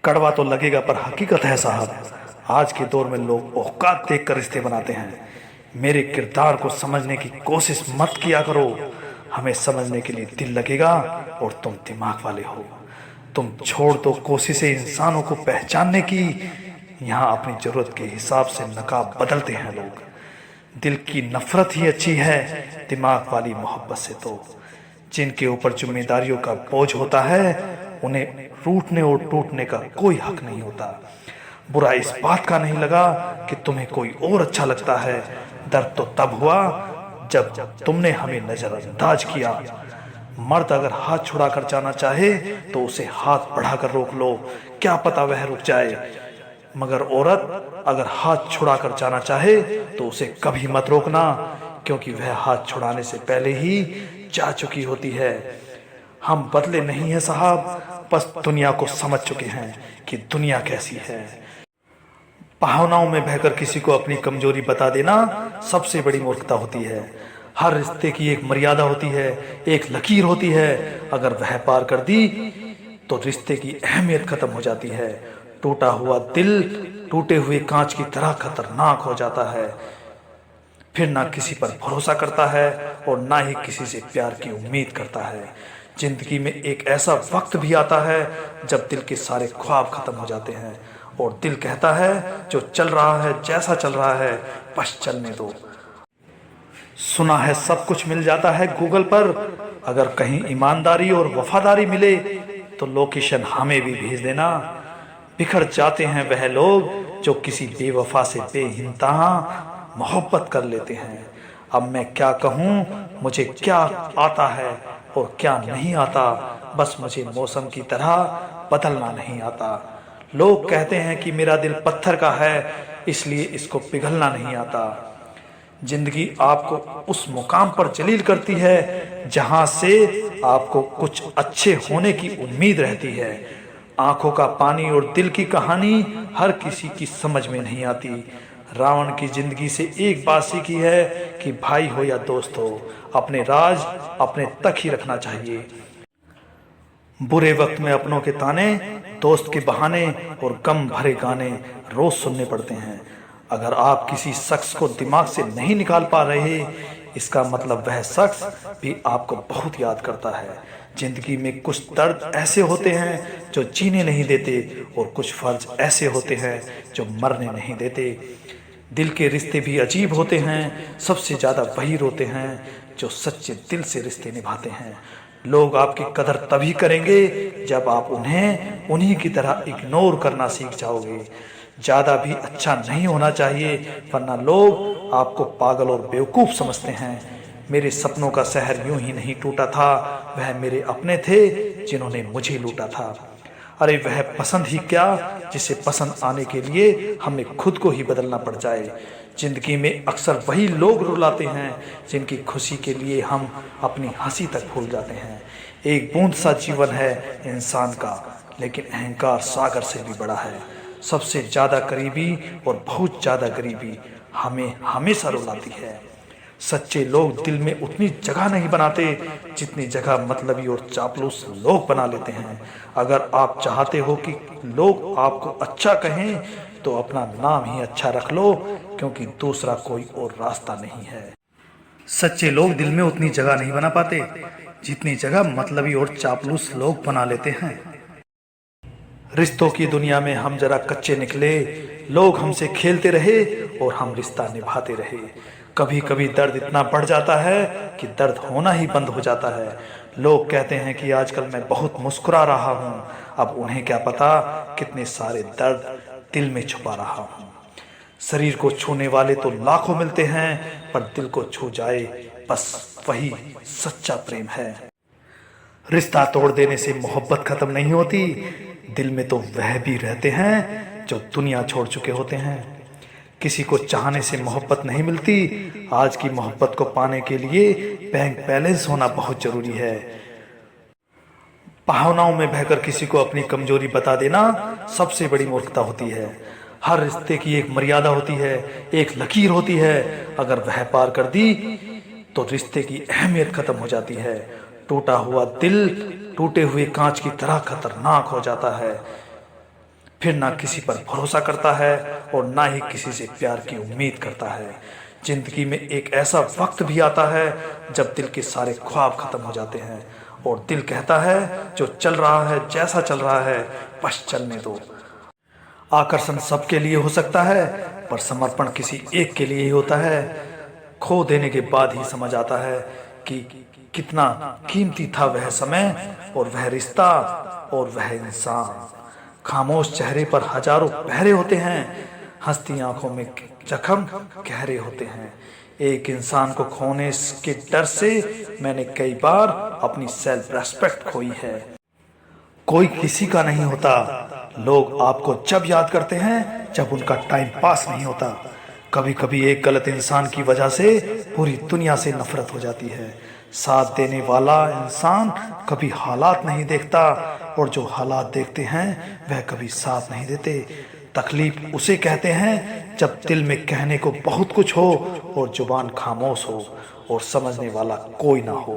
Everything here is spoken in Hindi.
कड़वा तो लगेगा पर हकीकत है साहब। आज के दौर में लोग औकात देख कर रिश्ते बनाते हैं। मेरे किरदार को समझने की कोशिश मत किया करो। हमें समझने के लिए दिल लगेगा और तुम दिमाग वाले हो। तुम छोड़ दो कोशिशें इंसानों को पहचानने की। यहाँ अपनी जरूरत के हिसाब से नकाब बदलते हैं लोग। दिल की नफरत ही अच्छी है दिमाग वाली मोहब्बत से तो। जिनके ऊपर जिम्मेदारियों का बोझ होता है उन्हें रूठने और टूटने का कोई हक नहीं होता। बुरा इस बात का नहीं लगा कि तुम्हें कोई और अच्छा लगता है। दर्द तो तब हुआ जब तुमने हमें नजरअंदाज किया। मर्द अगर हाथ छुड़ाकर जाना चाहे तो उसे हाथ बढ़ाकर रोक लो, क्या पता वह रुक जाए। मगर औरत अगर हाथ छुड़ाकर जाना चाहे तो उसे कभी मत रोकना, क्योंकि वह हाथ छुड़ाने से पहले ही जा चुकी होती है। हम बदले नहीं हैं साहब, बस दुनिया को समझ चुके हैं कि दुनिया कैसी है। भावनाओं में बहकर किसी को अपनी कमजोरी बता देना सबसे बड़ी मूर्खता होती है। हर रिश्ते की एक मर्यादा होती है, एक लकीर होती है। अगर वह पार कर दी तो रिश्ते की अहमियत खत्म हो जाती है। टूटा हुआ दिल टूटे हुए कांच की तरह खतरनाक हो जाता है। फिर ना किसी पर भरोसा करता है और ना ही किसी से प्यार की उम्मीद करता है। जिंदगी में एक ऐसा वक्त भी आता है जब दिल के सारे ख्वाब खत्म हो जाते हैं और दिल कहता है जो चल रहा है जैसा चल रहा है बस चलने दो। सुना है सब कुछ मिल जाता है गूगल पर। अगर कहीं ईमानदारी और वफादारी मिले तो लोकेशन हमें भी भेज देना। बिखर जाते हैं वह लोग जो किसी बेवफा से बेइंतहा मोहब्बत कर लेते हैं। अब मैं क्या कहूँ, मुझे क्या आता है और क्या नहीं आता। बस मुझे मौसम की तरह बदलना नहीं आता। लोग कहते हैं कि मेरा दिल पत्थर का है इसलिए इसको पिघलना नहीं आता। जिंदगी आपको उस मुकाम पर जलील करती है जहां से आपको कुछ अच्छे होने की उम्मीद रहती है। आंखों का पानी और दिल की कहानी हर किसी की समझ में नहीं आती। रावण की जिंदगी से एक बात सीखी है कि भाई हो या दोस्त हो, अपने राज अपने तक ही रखना चाहिए। बुरे वक्त में अपनों के ताने, दोस्त के बहाने और गम भरे गाने रोज सुनने पड़ते हैं। अगर आप किसी शख्स को दिमाग से नहीं निकाल पा रहे, इसका मतलब वह शख्स भी आपको बहुत याद करता है। जिंदगी में कुछ दर्द ऐसे होते हैं जो जीने नहीं देते और कुछ फर्ज ऐसे होते हैं जो मरने नहीं देते। दिल के रिश्ते भी अजीब होते हैं। सबसे ज्यादा वही रोते हैं जो सच्चे दिल से रिश्ते निभाते हैं। लोग आपकी कदर तभी करेंगे जब आप उन्हें उन्हीं की तरह इग्नोर करना सीख जाओगे। ज्यादा भी अच्छा नहीं होना चाहिए वरना लोग आपको पागल और बेवकूफ समझते हैं। मेरे सपनों का शहर यूं ही नहीं टूटा था, वह मेरे अपने थे जिन्होंने मुझे लूटा था। अरे वह पसंद ही क्या जिसे पसंद आने के लिए हमें खुद को ही बदलना पड़ जाए। जिंदगी में अक्सर वही लोग रुलाते हैं जिनकी खुशी के लिए हम अपनी हंसी तक भूल जाते हैं। एक बूंद सा जीवन है इंसान का, लेकिन अहंकार सागर से भी बड़ा है। सबसे ज्यादा करीबी और बहुत ज्यादा गरीबी हमें हमेशा रुलाती है। सच्चे लोग दिल में उतनी जगह नहीं बनाते जितनी जगह मतलबी और चापलूस लोग बना लेते हैं। अगर आप चाहते हो कि लोग आपको अच्छा कहें तो अपना नाम ही अच्छा रख लो, क्योंकि दूसरा कोई और रास्ता नहीं है। सच्चे लोग दिल में उतनी जगह नहीं बना पाते जितनी जगह मतलबी और चापलूस लोग बना लेते हैं। रिश्तों की दुनिया में हम जरा कच्चे निकले, लोग हमसे खेलते रहे और हम रिश्ता निभाते रहे। कभी कभी दर्द इतना बढ़ जाता है कि दर्द होना ही बंद हो जाता है। लोग कहते हैं कि आजकल मैं बहुत मुस्कुरा रहा हूँ, अब उन्हें क्या पता कितने सारे दर्द दिल में छुपा रहा हूँ। शरीर को छूने वाले तो लाखों मिलते हैं, पर दिल को छू जाए बस वही सच्चा प्रेम है। रिश्ता तोड़ देने से मोहब्बत खत्म नहीं होती, दिल में तो वह भी रहते हैं जो दुनिया छोड़ चुके होते हैं। किसी को चाहने से मोहब्बत नहीं मिलती। आज की मोहब्बत को पाने के लिए बैंक बैलेंस होना बहुत जरूरी है। भावनाओं में बहकर किसी को अपनी कमजोरी बता देना सबसे बड़ी मूर्खता होती है। हर रिश्ते की एक मर्यादा होती है, एक लकीर होती है। अगर वह पार कर दी तो रिश्ते की अहमियत खत्म हो जाती है। टूटा हुआ दिल टूटे हुए कांच की तरह खतरनाक हो जाता है। फिर ना किसी पर भरोसा करता है और ना ही किसी से प्यार की उम्मीद करता है। जिंदगी में एक ऐसा वक्त भी आता है जब दिल के सारे ख्वाब खत्म हो जाते हैं और दिल कहता है जो चल रहा है, जैसा चल रहा है, बस चलने दो। आकर्षण सबके लिए हो सकता है, पर समर्पण किसी एक के लिए ही होता है। खो देने के बाद ही समझ आता है कि कितना कीमती था वह समय और वह रिश्ता और वह इंसान। खामोश चेहरे पर हजारों पहरे होते हैं, हंसती आंखों में जख्म गहरे होते हैं। एक इंसान को खोने के डर से मैंने कई बार अपनी सेल्फ रेस्पेक्ट खोई है। कोई किसी का नहीं होता, लोग आपको जब याद करते हैं जब उनका टाइम पास नहीं होता। कभी कभी एक गलत इंसान की वजह से पूरी दुनिया से नफरत हो जाती है। साथ देने वाला इंसान कभी हालात नहीं देखता और जो हालात देखते हैं वह कभी साथ नहीं देते। तकलीफ उसे कहते हैं जब दिल में कहने को बहुत कुछ हो और जुबान खामोश हो और समझने वाला कोई ना हो।